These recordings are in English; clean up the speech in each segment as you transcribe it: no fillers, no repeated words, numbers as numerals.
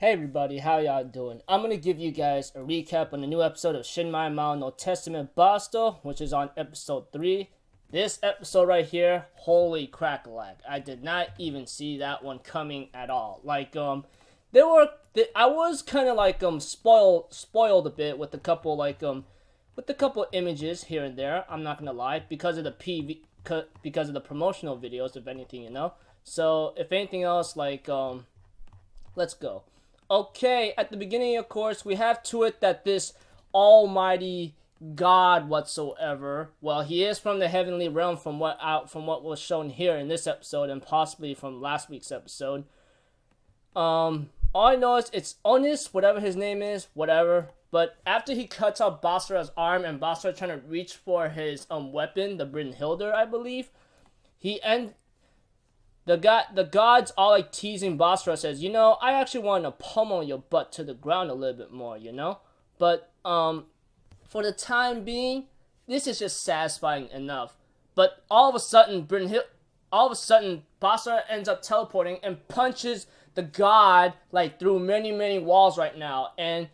Hey everybody, how y'all doing? I'm gonna give you guys a recap on the new episode of Shinmai Maou no Testament Basto, which is on episode 3. This episode right here, holy crack-a-lack. I did not even see that one coming at all. I was kind of spoiled a bit with a couple images here and there. I'm not gonna lie, because of the promotional videos, if anything. So if anything else, let's go. Okay, at the beginning, of course, we have to it that this almighty God whatsoever, well, he is from the heavenly realm from what was shown here in this episode and possibly from last week's episode. All I know is it's Onis, whatever his name is, whatever. But after he cuts off Basra's arm and Basra trying to reach for his weapon, the Brynhildr, I believe, the gods all like teasing Basra, says, I actually want to pummel your butt to the ground a little bit more, But for the time being, this is just satisfying enough. But all of a sudden, Basra ends up teleporting and punches the god through many walls right now, and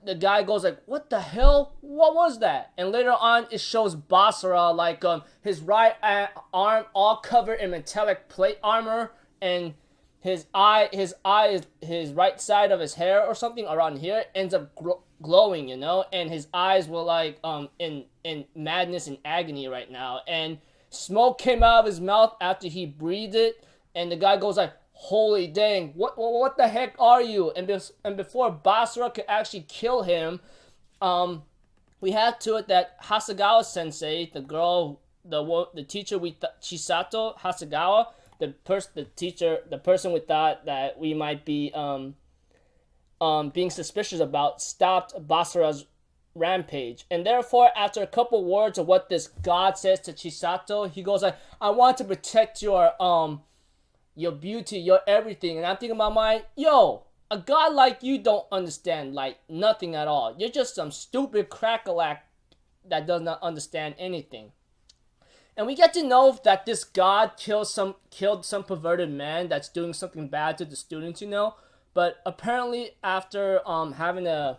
the guy goes what the hell? What was that? And later on, it shows Basra his right arm all covered in metallic plate armor, and his right side of his hair or something around here ends up glowing, and his eyes were in madness and agony right now, and smoke came out of his mouth after he breathed it, and the guy goes holy dang, what the heck are you? And before Basra could actually kill him, we had to it that Hasegawa sensei, the girl, the teacher Chisato Hasegawa, the person we thought that we might be being suspicious about, stopped Basra's rampage. And therefore, after a couple words of what this god says to Chisato, he goes I want to protect your beauty, your everything. And I'm thinking about a god like you don't understand nothing at all. You're just some stupid crackalack that does not understand anything. And we get to know that this god killed some perverted man that's doing something bad to the students, But apparently after having to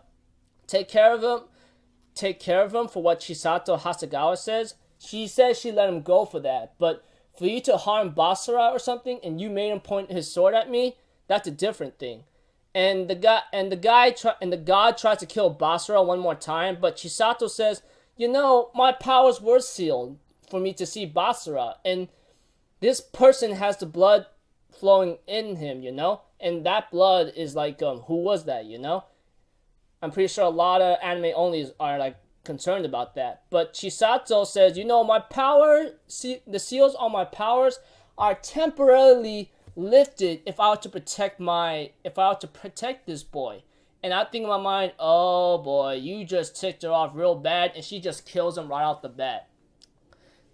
take care of him for what Chisato Hasegawa says, she says she let him go for that. But for you to harm Basra or something, and you made him point his sword at me, that's a different thing. And the god tries to kill Basra one more time, but Chisato says, my powers were sealed for me to see Basra, and this person has the blood flowing in him, and that blood is who was that, I'm pretty sure a lot of anime onlys are concerned about that. But Chisato says, my power, the seals on my powers are temporarily lifted if I were to protect this boy. And I think in my mind, oh boy, you just ticked her off real bad, and she just kills him right off the bat.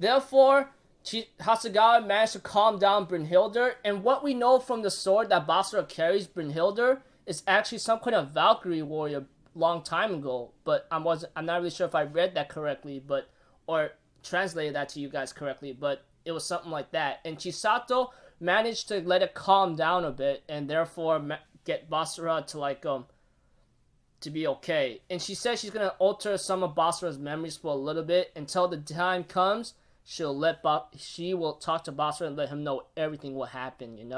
Therefore, Hasegawa managed to calm down Brynhildr, and what we know from the sword that Basra carries, Brynhildr, is actually some kind of Valkyrie warrior long time ago, but I'm not really sure if I read that correctly, or translated that to you guys correctly, but it was something like that. And Chisato managed to let it calm down a bit, and therefore get Basra to be okay. And she says she's gonna alter some of Basra's memories for a little bit until the time comes. She will talk to Basra and let him know everything what happened, And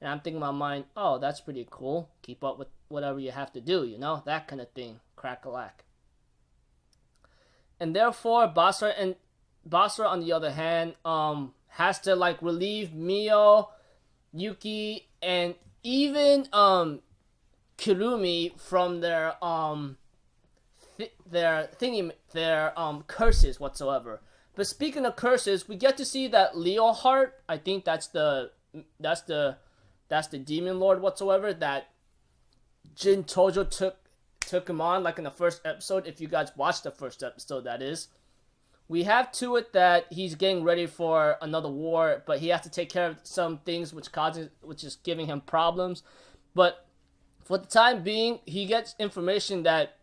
I'm thinking in my mind, oh, that's pretty cool. Keep up with whatever you have to do, that kind of thing. Crack-a-lack. And therefore, Basra, on the other hand, has to relieve Mio, Yuki, and even Kirumi from their curses whatsoever. But speaking of curses, we get to see that Leoheart, I think that's the demon lord whatsoever, that Jin Tojo took him on in the first episode. If you guys watched the first episode, that is. We have to it that he's getting ready for another war, but he has to take care of some things which is giving him problems. But for the time being, he gets information that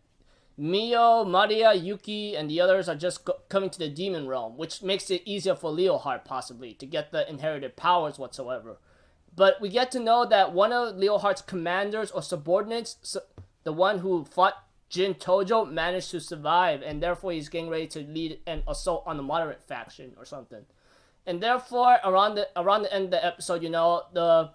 Mio, Maria, Yuki, and the others are just coming to the demon realm, which makes it easier for Leoheart possibly to get the inherited powers whatsoever. But we get to know that one of Leoheart's commanders or subordinates, the one who fought Jin Tojo, managed to survive, and therefore he's getting ready to lead an assault on the moderate faction or something. And therefore, around the end of the episode, the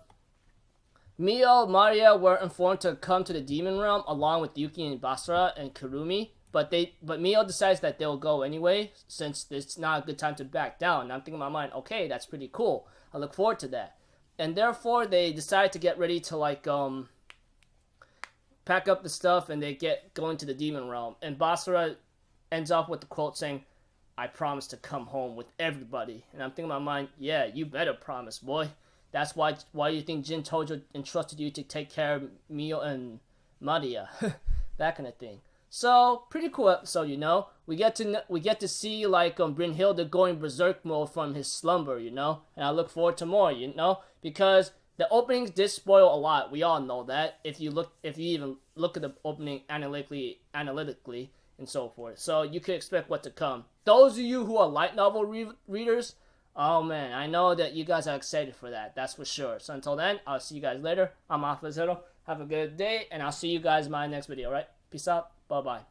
Mio, Maria were informed to come to the demon realm along with Yuki and Basara and Kurumi, but Mio decides that they'll go anyway since it's not a good time to back down. And I'm thinking in my mind, okay, that's pretty cool. I look forward to that. And therefore, they decide to get ready to pack up the stuff, and they get going to the demon realm. And Basara ends up with the quote saying, "I promise to come home with everybody." And I'm thinking in my mind, yeah, you better promise, boy. That's why you think Jin Tojo entrusted you to take care of Mio and Maria. That kind of thing. So, pretty cool episode, We get to see Brynhilde going berserk mode from his slumber, And I look forward to more, because the openings did spoil a lot. We all know that. If you even look at the opening analytically and so forth. So you could expect what to come. Those of you who are light novel readers, oh man, I know that you guys are excited for that. That's for sure. So until then, I'll see you guys later. I'm Alpha Zero. Have a good day, and I'll see you guys in my next video, right? Peace out. Bye-bye.